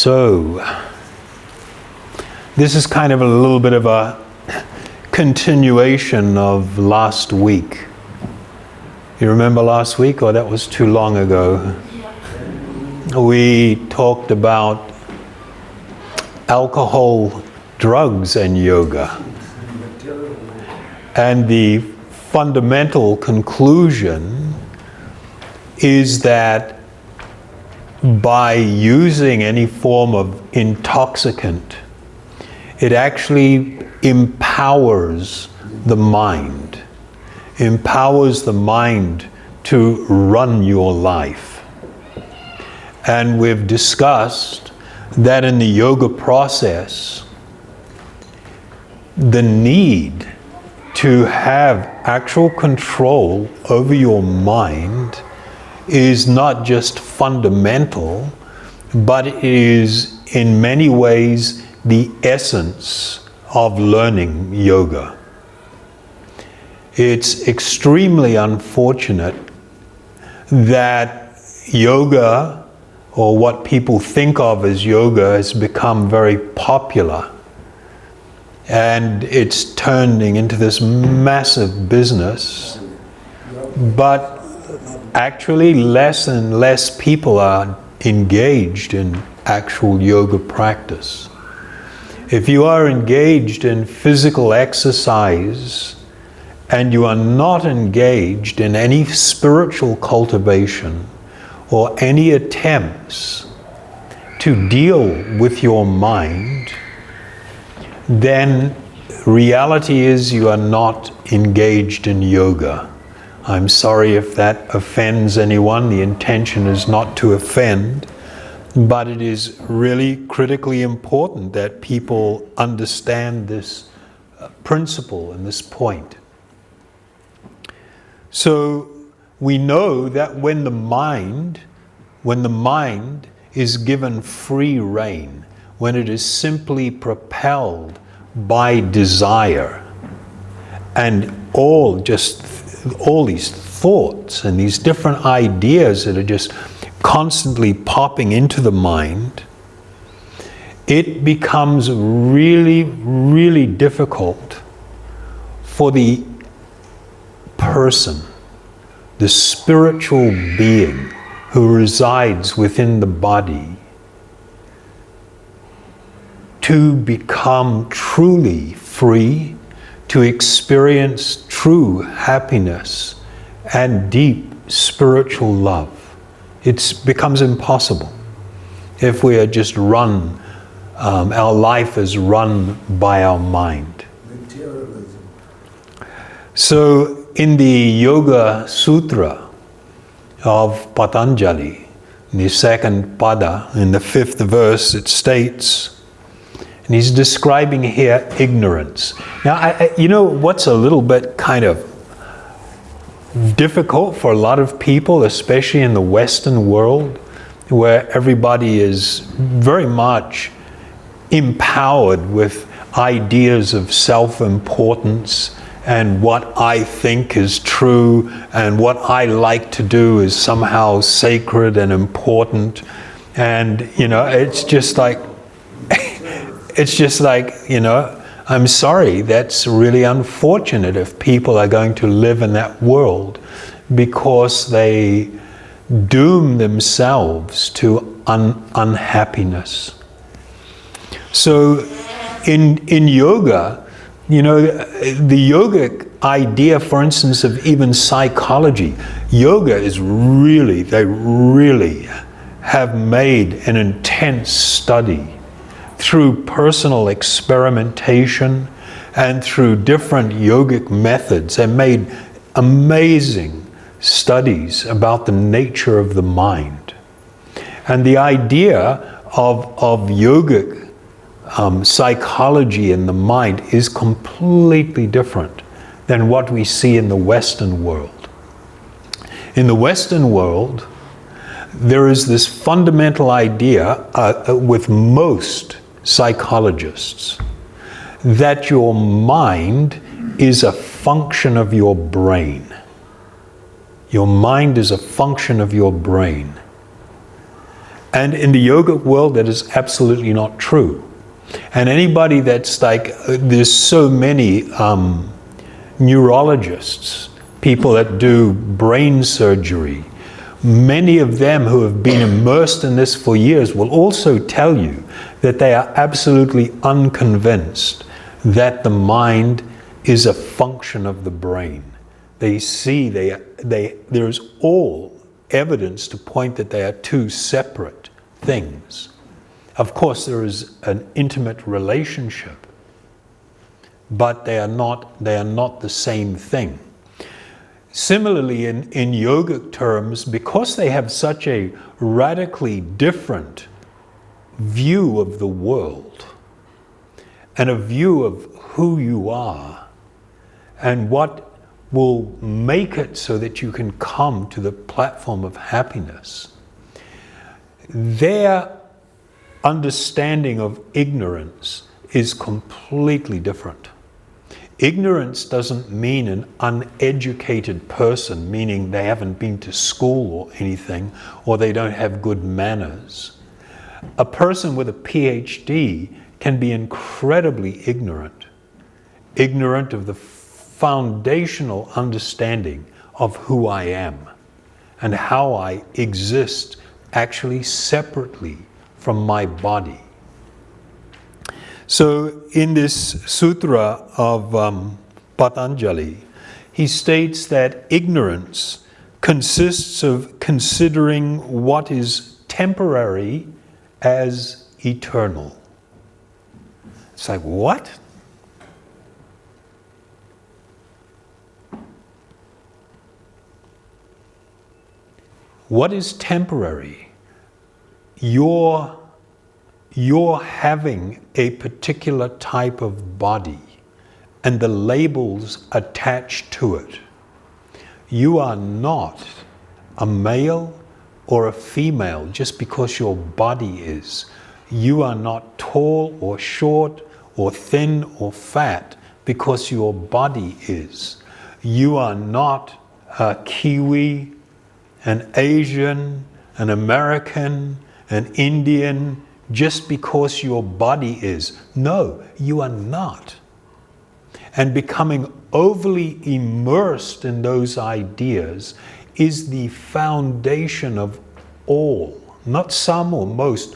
So, this is kind of a little bit of a continuation of last week. You remember last week, or that was too long ago? We talked about alcohol, drugs, and yoga. And the fundamental conclusion is that by using any form of intoxicant, it actually empowers the mind to run your life. And we've discussed that in the yoga process, the need to have actual control over your mind is not just fundamental, but it is in many ways the essence of learning yoga. It's extremely unfortunate that yoga, or what people think of as yoga, has become very popular. And it's turning into this massive business. But actually, less and less people are engaged in actual yoga practice. If you are engaged in physical exercise and you are not engaged in any spiritual cultivation or any attempts to deal with your mind, then reality is you are not engaged in yoga. I'm sorry if that offends anyone. The intention is not to offend, but it is really critically important that people understand this principle and this point. So we know that when the mind is given free rein, when it is simply propelled by desire and all these thoughts and these different ideas that are just constantly popping into the mind, it becomes really, really difficult for the person, the spiritual being who resides within the body, to become truly free, to experience true happiness and deep spiritual love. It becomes impossible if we are just our life is run by our mind. Materialism. So in the Yoga Sutra of Patanjali, in the second pada, in the 5th verse, it states, and he's describing here ignorance. Now, you know what's a little bit kind of difficult for a lot of people, especially in the Western world, where everybody is very much empowered with ideas of self-importance and what I think is true and what I like to do is somehow sacred and important. And, you know, it's just like, you know, I'm sorry, that's really unfortunate if people are going to live in that world because they doom themselves to unhappiness. So in yoga, you know, the yogic idea, for instance, of even psychology, yoga is they really have made an intense study through personal experimentation and through different yogic methods, and made amazing studies about the nature of the mind. And the idea of yogic psychology in the mind is completely different than what we see in the Western world. In the Western world, there is this fundamental idea with most psychologists that your mind is a function of your brain. Your mind is a function of your brain. And in the yogic world, that is absolutely not true. And anybody that's like, there's so many neurologists, people that do brain surgery, many of them who have been immersed in this for years will also tell you that they are absolutely unconvinced that the mind is a function of the brain. They see there's all evidence to point that they are two separate things. Of course, there is an intimate relationship, but they are not the same thing. Similarly, in yogic terms, because they have such a radically different view of the world and a view of who you are and what will make it so that you can come to the platform of happiness, their understanding of ignorance is completely different. Ignorance doesn't mean an uneducated person, meaning they haven't been to school or anything, or they don't have good manners. A person with a PhD can be incredibly ignorant of the foundational understanding of who I am and how I exist actually separately from my body. So in this sutra of Patanjali, he states that ignorance consists of considering what is temporary as eternal. It's like, what? What is temporary? You're having a particular type of body and the labels attached to it. You are not a male or a female just because your body is. You are not tall or short or thin or fat because your body is. You are not a Kiwi, an Asian, an American, an Indian, just because your body is. No, you are not. And becoming overly immersed in those ideas is the foundation of all, not some or most,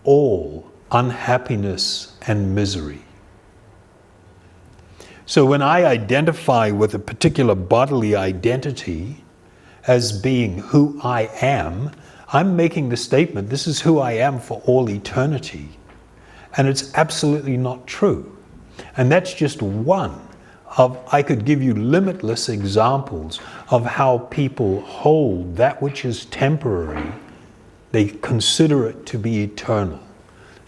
all unhappiness and misery. So when I identify with a particular bodily identity as being who I am, I'm making the statement, this is who I am for all eternity. And it's absolutely not true. And that's just one of, I could give you limitless examples of how people hold that which is temporary, they consider it to be eternal.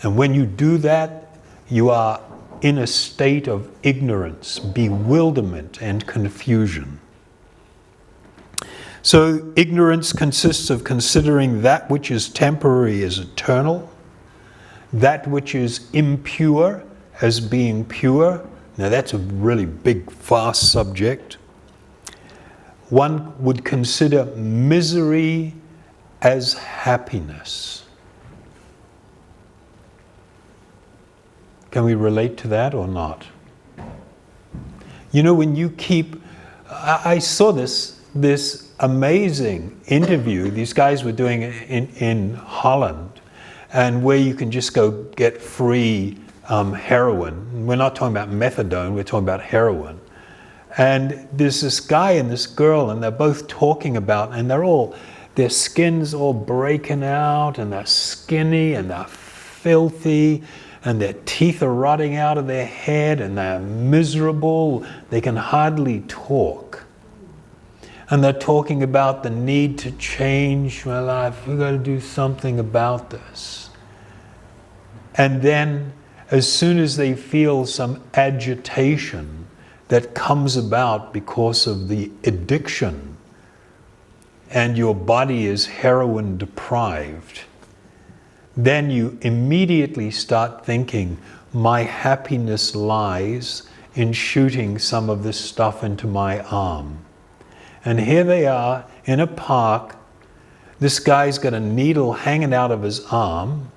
And when you do that, you are in a state of ignorance, bewilderment, and confusion. So ignorance consists of considering that which is temporary as eternal, that which is impure as being pure. Now that's a really big, vast subject. One would consider misery as happiness. Can we relate to that or not? You know, when you keep, I saw this amazing interview these guys were doing in Holland, and where you can just go get free heroin. We're not talking about methadone, we're talking about heroin. And there's this guy and this girl, and they're both talking about, and their skin's all breaking out, and they're skinny, and they're filthy, and their teeth are rotting out of their head, and they're miserable. They can hardly talk. And they're talking about the need to change my life. We've got to do something about this. And then, as soon as they feel some agitation that comes about because of the addiction, and your body is heroin deprived, then you immediately start thinking, my happiness lies in shooting some of this stuff into my arm. And here they are in a park, This guy's got a needle hanging out of his arm,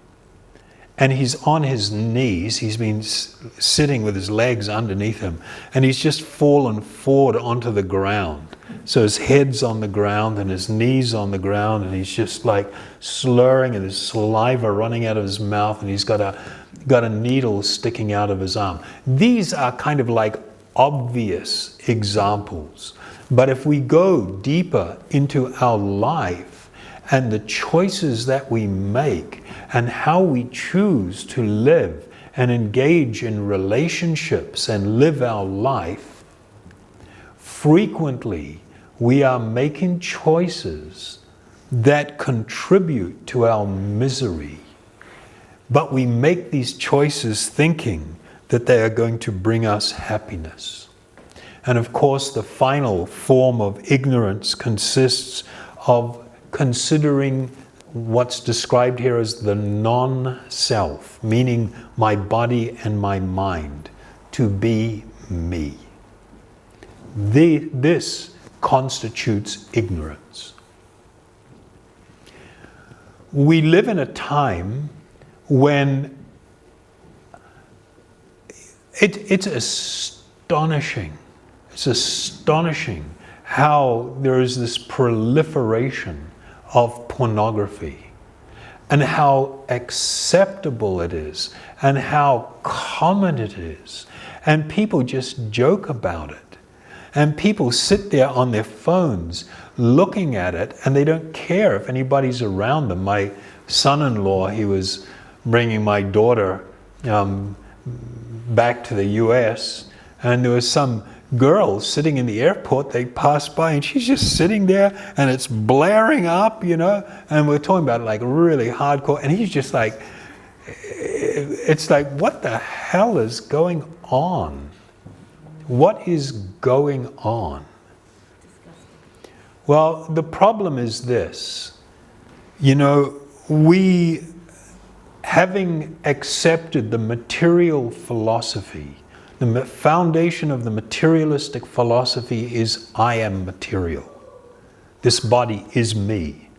and he's on his knees. He's been sitting with his legs underneath him, and he's just fallen forward onto the ground. So his head's on the ground and his knees on the ground, and he's just like slurring, and there's saliva running out of his mouth, and he's got a needle sticking out of his arm. These are kind of like obvious examples. But if we go deeper into our life and the choices that we make and how we choose to live and engage in relationships and live our life, frequently we are making choices that contribute to our misery. But we make these choices thinking that they are going to bring us happiness. And of course, the final form of ignorance consists of considering what's described here as the non-self, meaning my body and my mind, to be me. This constitutes ignorance. We live in a time when it's astonishing. It's astonishing how there is this proliferation of pornography, and how acceptable it is, and how common it is. And people just joke about it. And people sit there on their phones looking at it, and they don't care if anybody's around them. My son-in-law, he was bringing my daughter back to the US, and there was some girl sitting in the airport. They passed by, and she's just sitting there, and it's blaring up, and we're talking about like really hardcore, and he's just like, it's like, what the hell is going on? What is going on? Well, the problem is this. We, having accepted the material philosophy, the foundation of the materialistic philosophy is I am material. This body is me.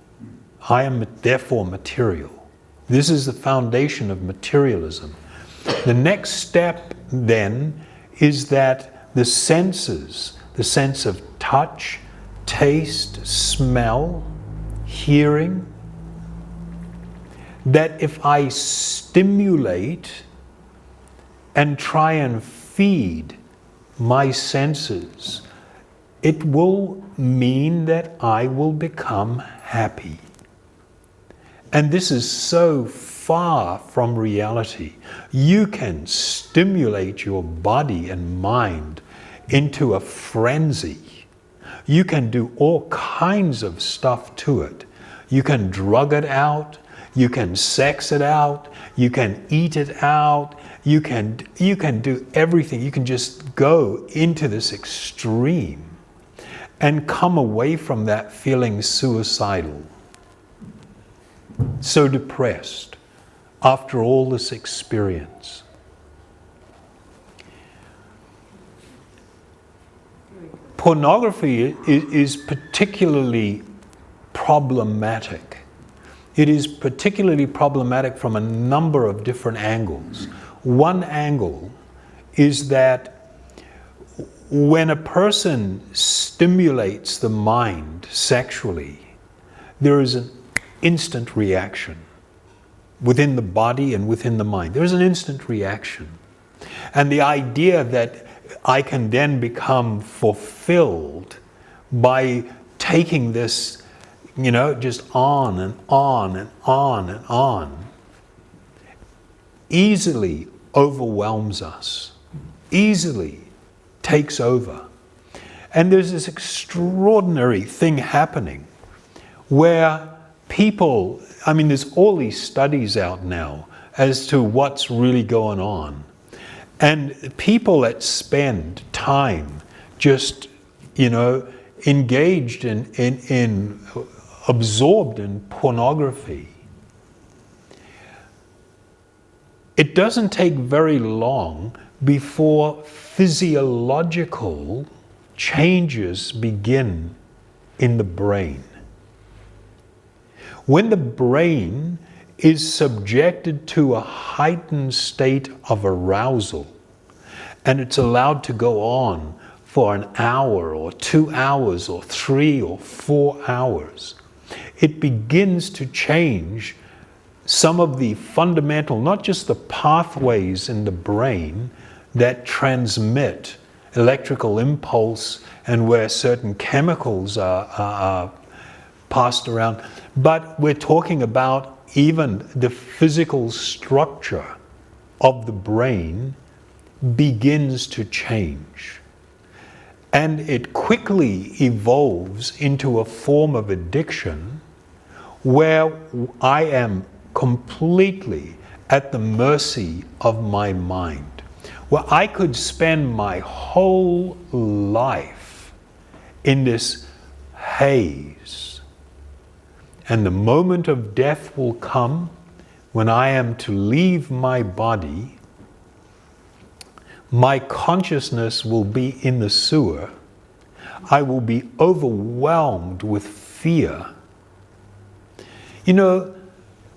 I am therefore material. This is the foundation of materialism. The next step then is that the senses, the sense of touch, taste, smell, hearing, that if I stimulate and try and feed my senses, it will mean that I will become happy. And this is so far from reality. You can stimulate your body and mind into a frenzy. You can do all kinds of stuff to it. You can drug it out. You can sex it out. You can eat it out. You can do everything. You can just go into this extreme and come away from that feeling suicidal, so depressed after all this experience. Pornography is particularly problematic. It is particularly problematic from a number of different angles. One angle is that when a person stimulates the mind sexually, there is an instant reaction within the body and within the mind. There is an instant reaction. And the idea that I can then become fulfilled by taking this, just on and on and on and on, easily overwhelms us, easily takes over. And there's this extraordinary thing happening where people, there's all these studies out now as to what's really going on. And people that spend time just, engaged in absorbed in pornography, it doesn't take very long before physiological changes begin in the brain. When the brain is subjected to a heightened state of arousal, and it's allowed to go on for an hour or 2 hours or 3 or 4 hours, it begins to change some of the fundamental, not just the pathways in the brain that transmit electrical impulse and where certain chemicals are passed around, but we're talking about even the physical structure of the brain begins to change. And it quickly evolves into a form of addiction where I am completely at the mercy of my mind, where I could spend my whole life in this haze. And the moment of death will come when I am to leave my body. My consciousness will be in the sewer. I will be overwhelmed with fear. You know,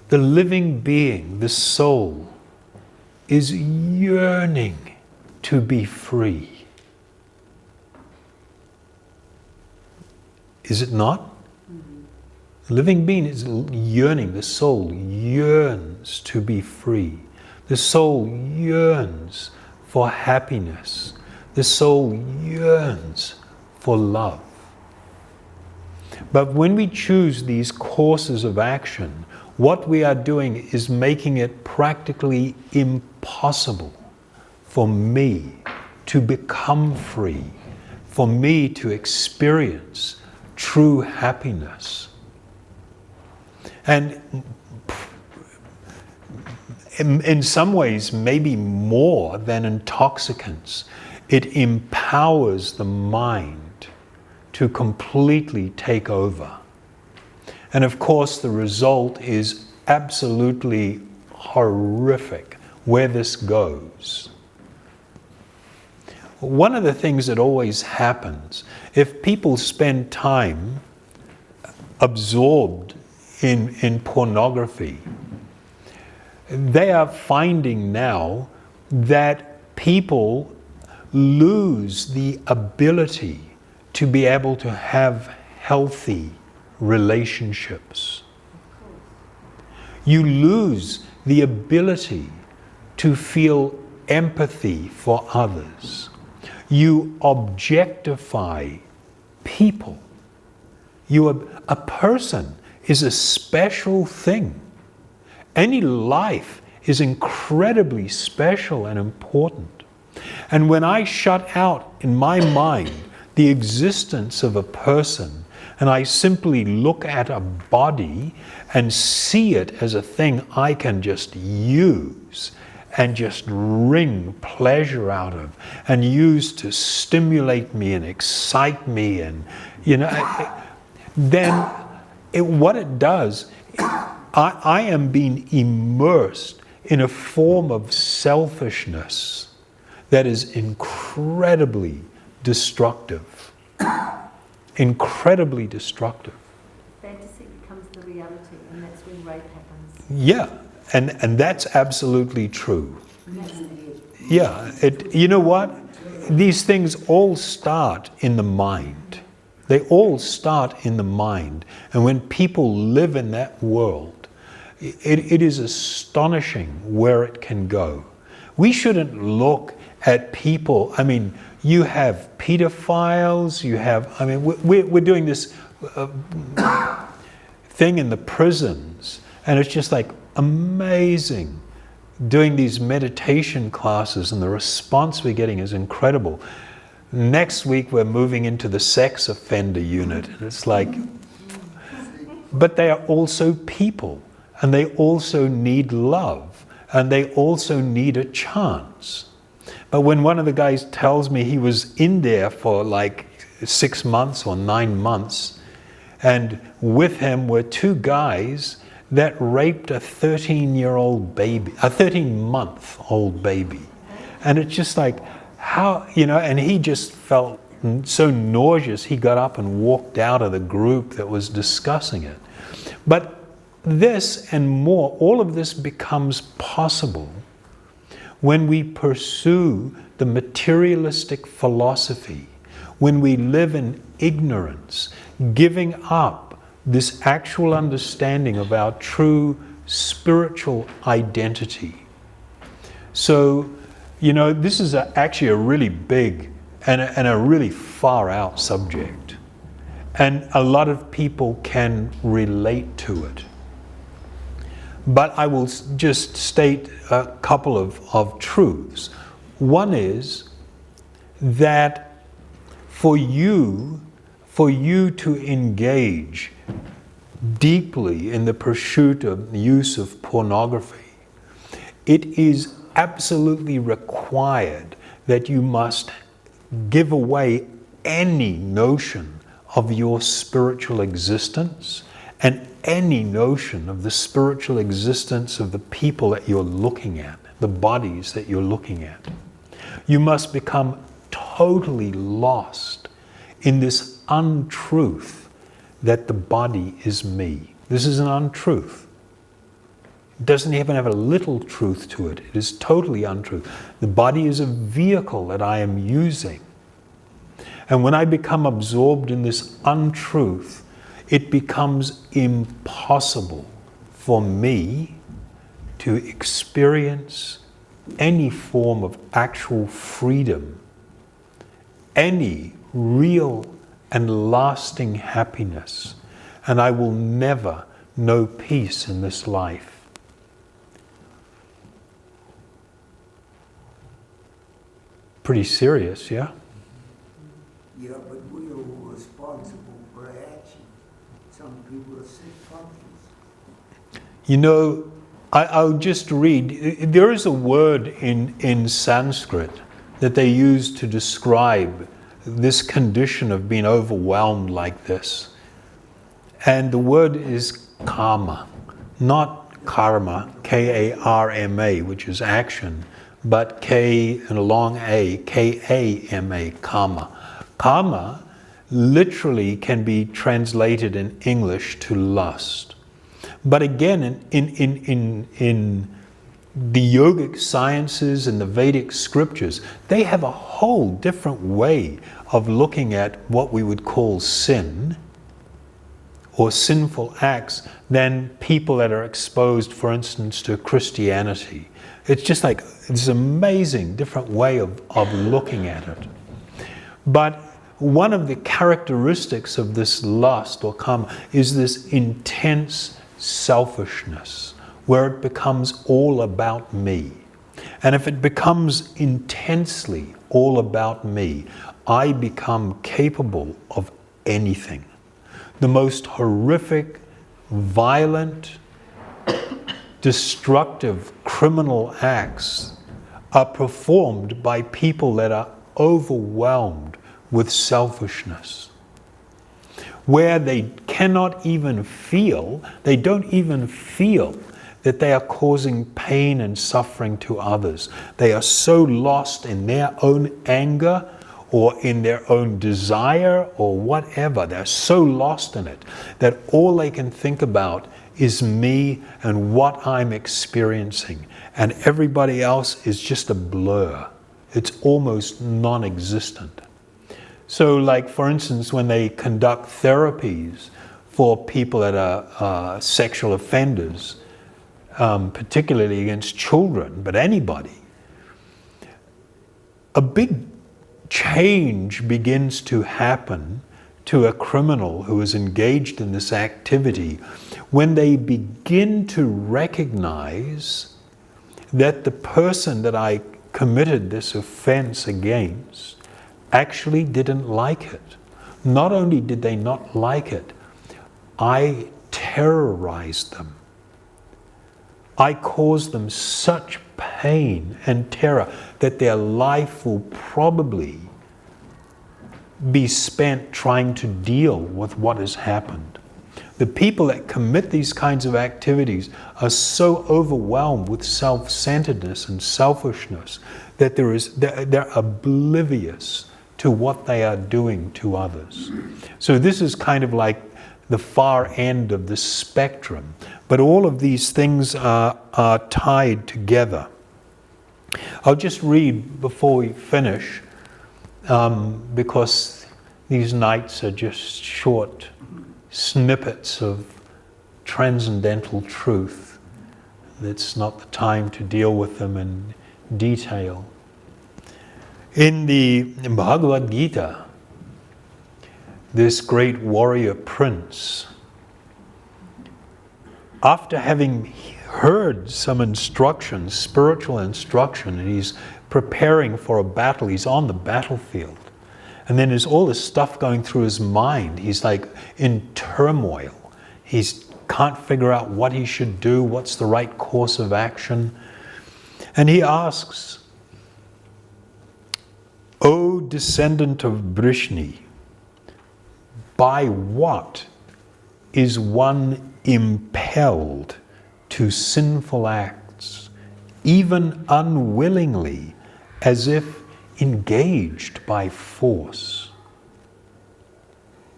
the living being, the soul, is yearning to be free. Is it not? The living being is yearning. The soul yearns to be free. The soul yearns for happiness. The soul yearns for love. But when we choose these courses of action, what we are doing is making it practically impossible for me to become free, for me to experience true happiness. And in some ways, maybe more than intoxicants, it empowers the mind to completely take over. And of course, the result is absolutely horrific where this goes. One of the things that always happens, if people spend time absorbed in pornography, they are finding now that people lose the ability to be able to have healthy relationships. You lose the ability to feel empathy for others. You objectify people. A person is a special thing. Any life is incredibly special and important. And when I shut out in my mind the existence of a person, and I simply look at a body and see it as a thing I can just use and just wring pleasure out of and use to stimulate me and excite me, and then what it does, I am being immersed in a form of selfishness that is incredibly destructive. Incredibly destructive. Fantasy becomes the reality, and that's when rape happens. Yeah, and that's absolutely true. Yeah, you know what? These things all start in the mind. They all start in the mind. And when people live in that world, it is astonishing where it can go. We shouldn't look at people. I mean, you have pedophiles, we're doing this thing in the prisons, and it's just like amazing doing these meditation classes, and the response we're getting is incredible. Next week we're moving into the sex offender unit, and it's like, but they are also people, and they also need love, and they also need a chance. But when one of the guys tells me he was in there for like 6 months or 9 months, and with him were 2 guys that raped a 13-year-old baby, a 13-month-old baby. And it's just like, how, and he just felt so nauseous, he got up and walked out of the group that was discussing it. But this and more, all of this becomes possible when we pursue the materialistic philosophy, when we live in ignorance, giving up this actual understanding of our true spiritual identity. So, this is actually a really big and a really far out subject. And a lot of people can relate to it. But I will just state a couple of truths. One is that for you to engage deeply in the pursuit of the use of pornography, it is absolutely required that you must give away any notion of your spiritual existence and any notion of the spiritual existence of the people that you're looking at, the bodies that you're looking at. You must become totally lost in this untruth that the body is me. This is an untruth. It doesn't even have a little truth to it. It is totally untruth. The body is a vehicle that I am using. And when I become absorbed in this untruth, it becomes impossible for me to experience any form of actual freedom, any real and lasting happiness, and I will never know peace in this life. Pretty serious, yeah? Yeah, but we are responsible for action. Some people are sick functions. I'll just read. There is a word in Sanskrit that they use to describe this condition of being overwhelmed like this. And the word is karma, not karma, K-A-R-M-A, which is action, but K and a long A, K-A-M-A, karma. Karma literally can be translated in English to lust. But again, in the yogic sciences and the Vedic scriptures, they have a whole different way of looking at what we would call sin or sinful acts than people that are exposed, for instance, to Christianity. It's just like this amazing different way of looking at it. But one of the characteristics of this lust or karma is this intense selfishness, where it becomes all about me. And if it becomes intensely all about me, I become capable of anything. The most horrific, violent, destructive criminal acts are performed by people that are overwhelmed with selfishness, where they cannot even feel, they don't even feel that they are causing pain and suffering to others. They are so lost in their own anger or in their own desire or whatever. They're so lost in it that all they can think about is me and what I'm experiencing. And everybody else is just a blur. It's almost non-existent. So like, for instance, when they conduct therapies for people that are sexual offenders, particularly against children, but anybody, a big change begins to happen to a criminal who is engaged in this activity when they begin to recognize that the person that I committed this offense against actually didn't like it. Not only did they not like it, I terrorized them. I caused them such pain and terror that their life will probably be spent trying to deal with what has happened. The people that commit these kinds of activities are so overwhelmed with self-centeredness and selfishness that they're oblivious to what they are doing to others. So this is kind of like the far end of the spectrum. But all of these things are tied together. I'll just read before we finish, because these nights are just short snippets of transcendental truth. It's not the time to deal with them in detail. In the Bhagavad Gita, this great warrior prince, after having heard some instruction, spiritual instruction, and he's preparing for a battle, he's on the battlefield, and then there's all this stuff going through his mind. He's like in turmoil. He can't figure out what he should do, what's the right course of action. And he asks, O descendant of Brishni, by what is one impelled to sinful acts, even unwillingly, as if engaged by force?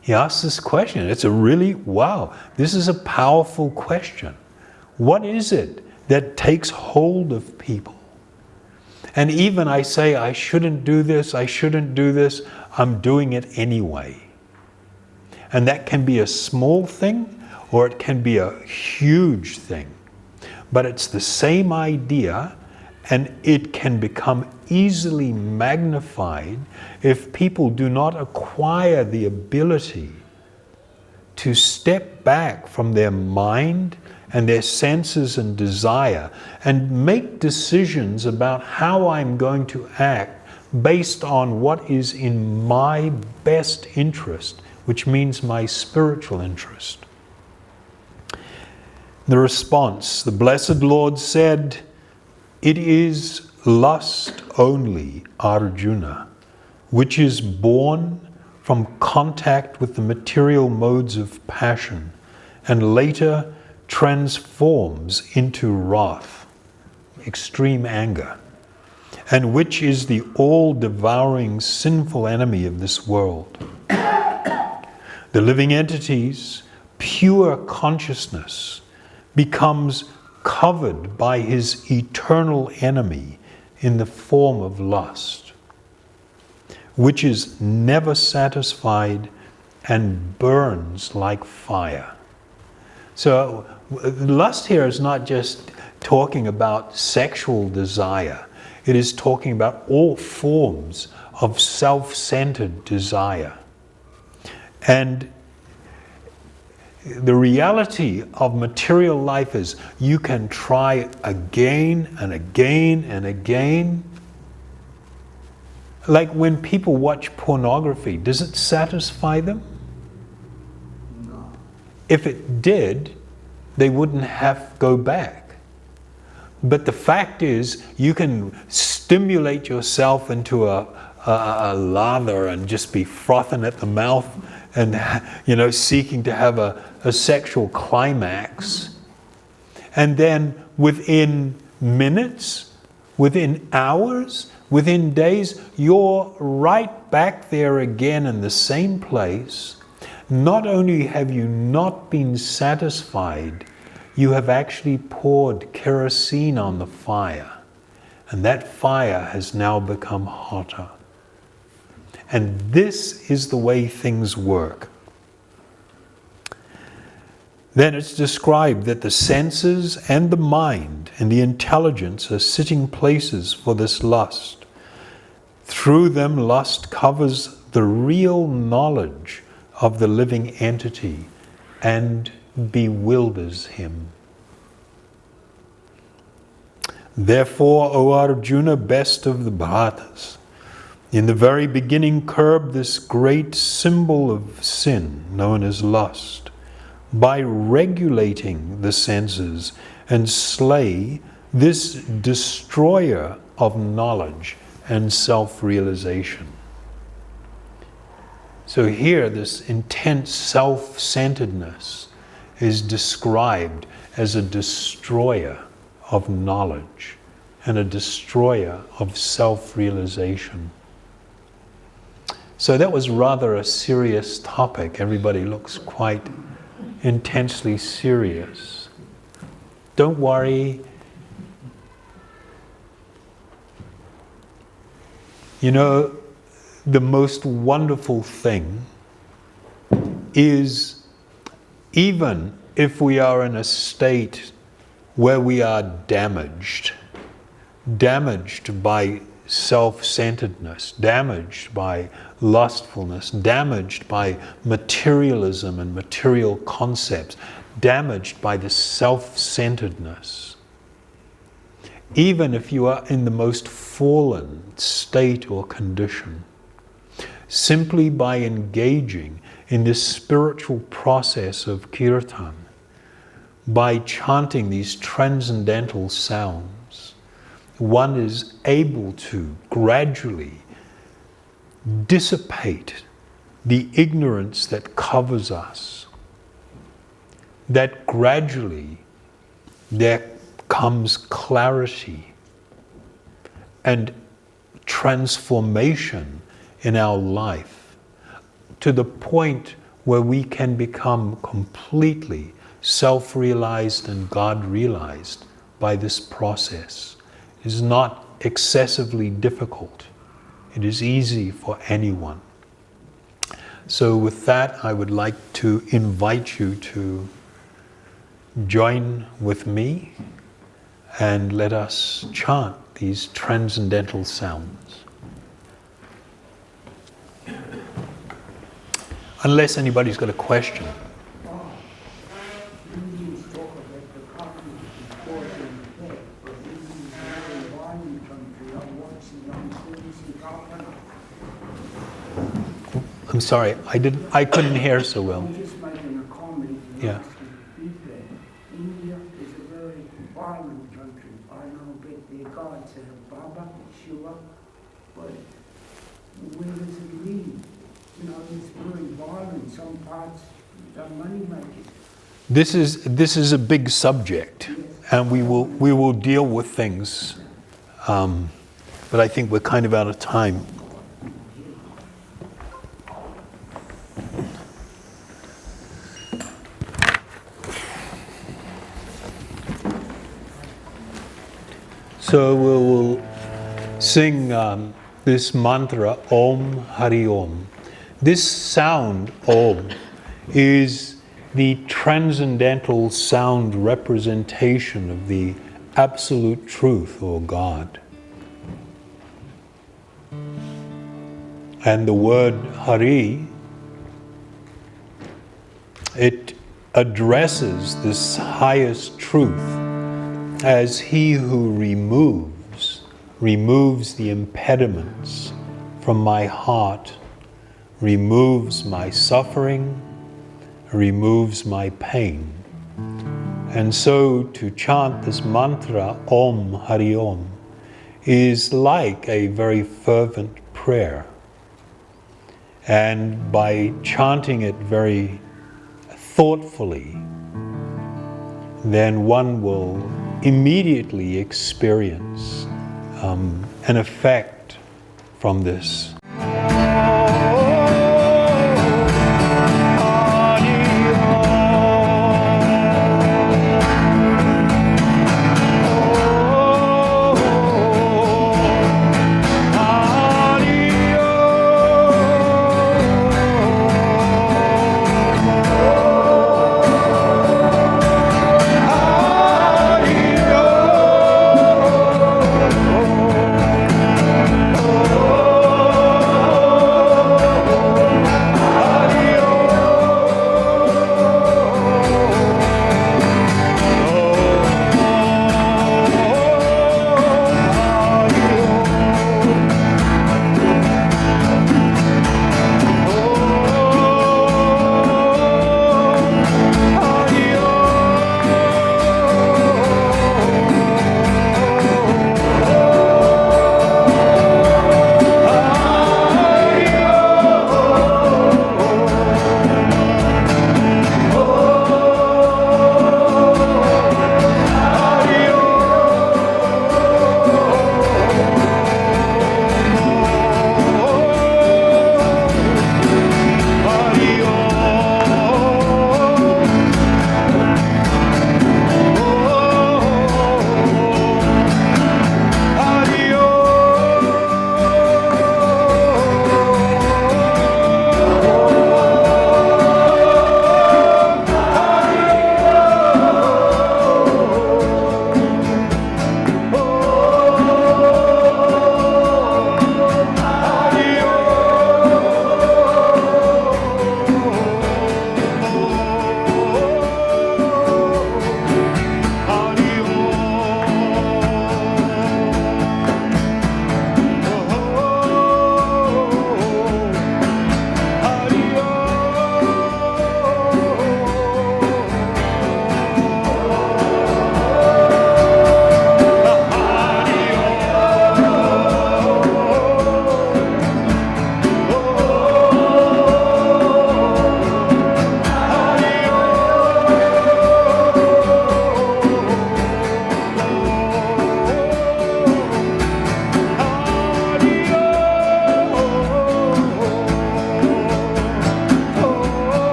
He asks this question. It's a really, wow, this is a powerful question. What is it that takes hold of people? And even I say, I shouldn't do this, I'm doing it anyway. And that can be a small thing, or it can be a huge thing. But it's the same idea, and it can become easily magnified if people do not acquire the ability to step back from their mind and their senses and desire and make decisions about how I'm going to act based on what is in my best interest, which means my spiritual interest. The response, the Blessed Lord said, it is lust only, Arjuna, which is born from contact with the material modes of passion and later transforms into wrath, extreme anger, and which is the all-devouring sinful enemy of this world. The living entity's pure consciousness becomes covered by his eternal enemy in the form of lust, which is never satisfied and burns like fire. So lust here is not just talking about sexual desire. It is talking about all forms of self-centered desire. And the reality of material life is you can try again and again and again. Like when people watch pornography, does it satisfy them? No. If it did, they wouldn't have to go back. But the fact is, you can stimulate yourself into a lather and just be frothing at the mouth and, seeking to have a sexual climax. And then within minutes, within hours, within days, you're right back there again in the same place. Not only have you not been satisfied, you have actually poured kerosene on the fire. And that fire has now become hotter. And this is the way things work. Then it's described that the senses and the mind and the intelligence are sitting places for this lust. Through them, lust covers the real knowledge of the living entity and bewilders him. Therefore, O Arjuna, best of the Bharatas, in the very beginning curb this great symbol of sin known as lust by regulating the senses and slay this destroyer of knowledge and self-realization. So here this intense self-centeredness is described as a destroyer of knowledge and a destroyer of self-realization. So that was rather a serious topic. Everybody looks quite intensely serious. Don't worry. You know, the most wonderful thing is, even if we are in a state where we are damaged by self-centeredness, damaged by lustfulness, damaged by materialism and material concepts, damaged by the self-centeredness. Even if you are in the most fallen state or condition, simply by engaging in this spiritual process of kirtan, by chanting these transcendental sounds, one is able to gradually dissipate the ignorance that covers us. That gradually there comes clarity and transformation in our life to the point where we can become completely self-realized and God-realized by this process. It is not excessively difficult. It is easy for anyone. So with that, I would like to invite you to join with me and let us chant these transcendental sounds. Unless anybody's got a question. I'm sorry, I couldn't hear so well. I'm just making a comment. Yeah. India is a very violent country. I know that their gods have Baba, Shiva, but where does it lead? You know, it's very violent. Some parts are money making. This is a big subject, and we will deal with things, but I think we're kind of out of time. So we'll sing this mantra, Om Hari Om. This sound, Om, is the transcendental sound representation of the absolute truth, or God. And the word Hari, it addresses this highest truth as he who removes the impediments from my heart, removes my suffering, removes my pain. And so to chant this mantra, Om Hari Om, is like a very fervent prayer. And by chanting it very thoughtfully, then one will immediately experience an effect from this. Oh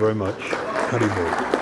very much. Haribol.